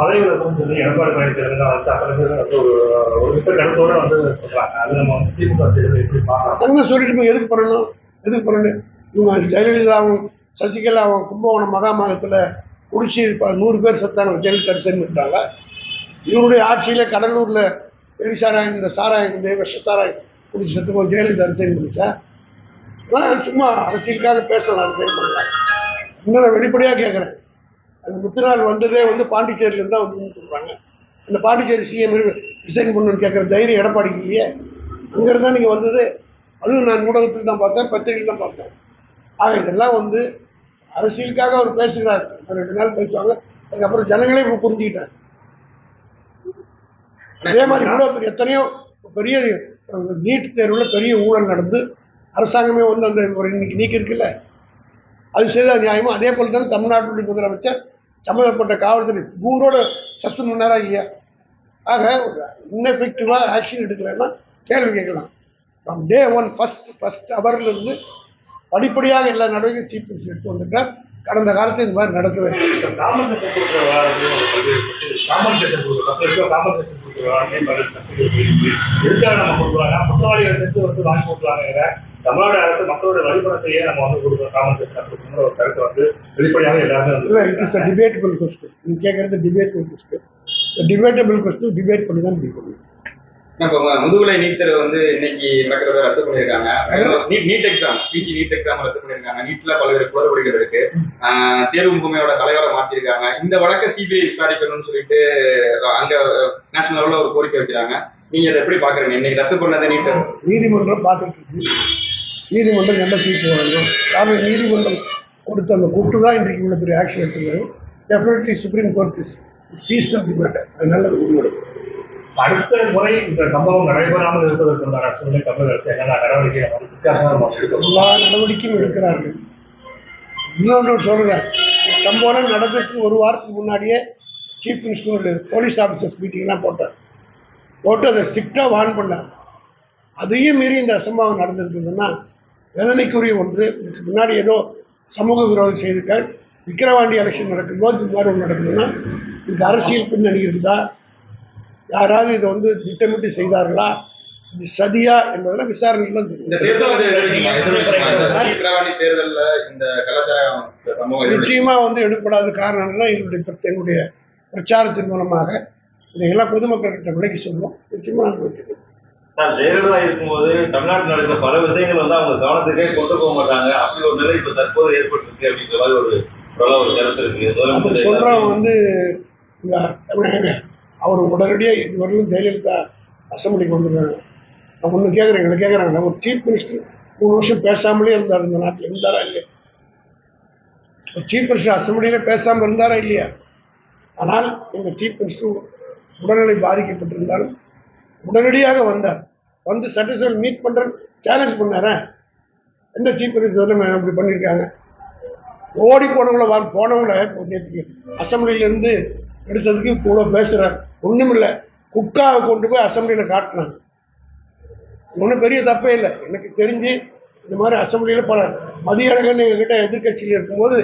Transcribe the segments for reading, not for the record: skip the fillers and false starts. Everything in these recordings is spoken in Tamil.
பதவி விலகும் சொல்லி எடப்பாடி பழனிசாமி ஒரு மிக்க கருத்தோட சொல்றாங்க. அது நம்ம திமுக எப்படி பார்க்கலாம் சொல்லிட்டு எதுக்கு பண்ணணும் இவங்க ஜெயலலிதாவும் சசிகலாவும் கும்பகோணம் மகாமாகத்தில் குடிச்சு 100 பேர் செத்தாங்க, ஜெயலலிதா ரிசைன் பண்ணிட்டாங்க. இவருடைய ஆட்சியில கடலூர்ல பெரிய சாராயம் இந்த விஷ சாராயம் குடிச்சு செத்துக்கும் ஜெயலலிதா ரிசைன் பண்ணிச்சா? சும்மா அரசியலுக்காக பேசலாம், ரிசைன் பண்ணலாம். இன்னும் நான் வெளிப்படையாக கேட்குறேன், அது முத்துநாள் வந்ததே பாண்டிச்சேரியில தான் சொல்றாங்க. அந்த பாண்டிச்சேரி சிஎம் ரிசைன் பண்ணணும்னு கேட்குற தைரியம் எடப்பாடிக்கு இல்லையே. அங்கிருந்து தான் நீங்கள் வந்தது. அதுவும் நான் ஊடகத்தில் தான் பார்த்தேன், பத்திரிகையில் தான் பார்த்தேன். ஆக இதெல்லாம் அரசியலுக்காக அவர் பேசுகிறார். 2 நாள் பேசுவாங்க, அதுக்கப்புறம் ஜனங்களே இப்போ புரிஞ்சுக்கிட்டாங்க. அதே மாதிரி கூட எத்தனையோ பெரிய நீட் தேர்வில் பெரிய ஊழல் நடந்து அரசாங்கமே அந்த ஒரு இன்னைக்கு நீக்கி இருக்குல்ல, அது செய்த நியாயமும் அதே போல் தான் தமிழ்நாட்டுடைய முதலமைச்சர் சம்மந்தப்பட்ட காவல்துறை கூண்டோட சஸ்பெண்ட் பண்ணாரா இல்லையா? ஆக இன்னெஃபெக்டிவாக ஆக்ஷன் எடுக்கலைன்னா கேள்வி கேட்கலாம். ஃப்ரம் டே 1 ஃபர்ஸ்ட் அவர்லேருந்து படிப்படியாக எல்லா நடவடிக்கையும் சீஃப் மினிஸ்டர் எடுத்து வந்துட்டார். கடந்த காலத்தில் இந்த மாதிரி நடக்கவே தமிழ்நாடு அரசு மக்களோட வழிபடத்தையே நம்ம கொடுக்குறோம். காம்பன்சேஷன் ஒரு கருத்து வெளிப்படையாக எல்லாருமே இட் இஸ் டிபேட்டபிள் கொஸ்டின். நீங்க கேட்கறது debatable question. Debatable question debate பண்ணி தான் முடியும். முதுகலை நீட் தேர்வு இன்னைக்கு நடக்கிறத ரத்து பண்ணியிருக்காங்க. NEET exam, PG NEET exam ரத்து பண்ணியிருக்காங்க. நீட்ல பல்வேறு குளறுபடிகள் இருக்கு. தேர்வு முகமையோட தலைவரை மாத்திருக்காங்க. இந்த வழக்கை சிபிஐ விசாரிக்கணும்னு சொல்லிட்டு அங்க நேஷனல் லெவல்ல ஒரு கோரிக்கை வைக்கிறாங்க. நீங்க அதை எப்படி பாக்குறீங்க? இன்னைக்கு ரத்து பண்ணது நீட் நீதிமன்றம் பார்த்துட்டு இருக்கு. நீதிமன்றம் நல்ல தீர்ப்பு வழங்கும். காரணம் நீதிமன்றம் கொடுத்த அந்த கூட்டு தான் இன்றைக்கு இவ்வளவு பெரிய ஆக்ஷன் எடுத்துருக்காங்க. Definitely supreme court is seized of the matter. அது நல்ல முடிவெடுக்கும். அடுத்த முறை இந்த சம்பவம் நடைபெறாமல் இருப்பதற்கான சூழ்நிலை தமிழக அரசு என்ன நடவடிக்கை எல்லா நடவடிக்கையும் எடுக்கிறார்கள். இன்னொன்று சொல்றேன், சம்பவம் நடக்கிறதுக்கு 1 வாரத்துக்கு முன்னாடியே சீஃப் மினிஸ்டர் போலீஸ் ஆஃபீஸர்ஸ் மீட்டிங்லாம் போட்டு அதை ஸ்ட்ரிக்டாக வார்ன் பண்ணார். அதையும் மீறி இந்த சம்பவம் நடந்திருக்குதுன்னா வேதனைக்குரிய ஒன்று. இதுக்கு முன்னாடி ஏதோ சமூக விரோதம் செய்திருக்கார். விக்கிரவாண்டி எலெக்ஷன் நடக்கும்போது இந்த மாதிரி ஒன்று நடக்குதுன்னா இதுக்கு அரசியல் பின்னணி இருந்தா, யாராவது இதை திட்டமிட்டு செய்தார்களா, இது சதியா என்பதெல்லாம் விசாரணைகள் நிச்சயமா எடுக்கப்படாத காரணங்கள்லாம் என்னுடைய பிரச்சாரத்தின் மூலமாக இதையெல்லாம் பொதுமக்கள்கிட்ட விலக்கி சொல்லுவோம். நிச்சயமா நாங்கள் வச்சுக்கோம். ஜெயலலிதா இருக்கும்போது தமிழ்நாட்டில் நடக்கிற பல விஷயங்கள் அவங்க கவனத்துக்கே கொண்டு போக மாட்டாங்க. அப்படி ஒரு நிலை இப்ப தற்போது ஏற்பட்டிருக்கு அப்படிங்கிற மாதிரி ஒரு கருத்து இருக்கு. அப்படி சொல்றவங்க அவர் உடனடியாக இதுவரையிலும் ஜெயலலிதா அசம்பிளிக்கு வந்துருக்காங்க. நான் ஒன்று கேட்குறேன், எங்களை கேட்குறாங்க, ஒரு சீஃப் மினிஸ்டர் 3 வருஷம் பேசாமலே இருந்தார். இந்த நாட்டில் இருந்தாரா இல்லையா? சீஃப் மினிஸ்டர் அசம்பிளியில் பேசாமல் இருந்தாரா இல்லையா? ஆனால் எங்கள் சீஃப் மினிஸ்டர் உடல்நிலை பாதிக்கப்பட்டிருந்தாலும் உடனடியாக வந்தார். சட்டசபை மீட் பண்ணுறேன் சேலஞ்ச் பண்ணாரேன். எந்த சீஃப் மினிஸ்டர் அப்படி பண்ணியிருக்காங்க? ஓடி போனவங்கள நேற்றுக்கு அசம்பிளியிலேருந்து எடுத்ததுக்கு கூட பேசுகிறார். ஒன்றும் இல்லை, குக்காவை கொண்டு போய் அசம்பிளியில் காட்டினாங்க. ஒன்றும் பெரிய தப்பே இல்லை. எனக்கு தெரிஞ்சு இந்த மாதிரி அசம்பிளியில் பல மதிய அழகன் எங்ககிட்ட எதிர்கட்சியில் இருக்கும்போது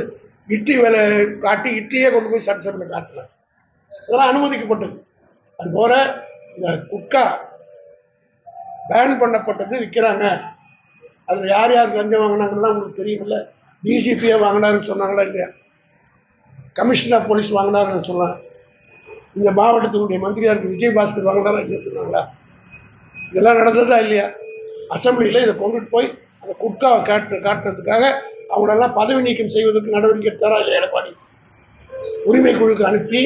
இட்லி வேலை காட்டி இட்லியே கொண்டு போய் சட்டசபையில் காட்டினாங்க. அதெல்லாம் அனுமதிக்கப்பட்டது. அதுபோல இந்த குக்கா பேன் பண்ணப்பட்டது, விற்கிறாங்க. அதில் யார் லஞ்சம் வாங்கினாங்கன்னா உங்களுக்கு தெரியுமில்ல. டிஜிபியை வாங்கினாருன்னு சொன்னாங்களா இல்லையா? கமிஷனர் ஆஃப் போலீஸ் வாங்கினாருன்னு சொன்னாங்க. இந்த மாவட்டத்தினுடைய மந்திரியாருக்கு விஜயபாஸ்கர் வாங்கினாரா இல்லையா சொன்னாங்களா? இதெல்லாம் நடந்ததா இல்லையா? அசம்பிளியில் இதை கொண்டுட்டு போய் அந்த குட்காவை காட்டுறதுக்காக அவங்களெல்லாம் பதவி நீக்கம் செய்வதற்கு நடவடிக்கை எடுத்தாரா இல்லையா எடப்பாடி? உரிமை குழுக்கு அனுப்பி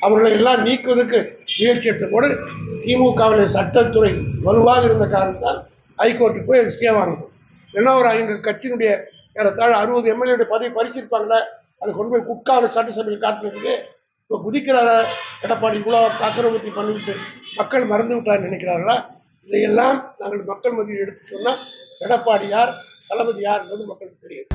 அவர்களை எல்லாம் நீக்குவதற்கு முயற்சி எடுத்த கூட திமுகவில் சட்டத்துறை வலுவாக இருந்த காரணத்தால் ஹைகோர்ட்டுக்கு போய் ஸ்டே வாங்கணும். ஏன்னா எங்கள் கட்சியினுடைய ஏறத்தாழ 60 எம்எல்ஏ பதவி பறிச்சிருப்பாங்களே, அதை கொண்டு போய் குட்காவில் சட்டசபையில் காட்டுறதுக்கு இப்போ குதிக்கிறார எடப்பாடி இவ்வளோ அக்கிரமத்தை பண்ணிவிட்டு மக்கள் மறந்து விட்டார் நினைக்கிறார்களா? இதையெல்லாம் நாங்கள் மக்கள் மத்தியில் எடுத்து சொன்னால் எடப்பாடி யார், தளபதி யார் என்பது மக்களுக்கு தெரியும்.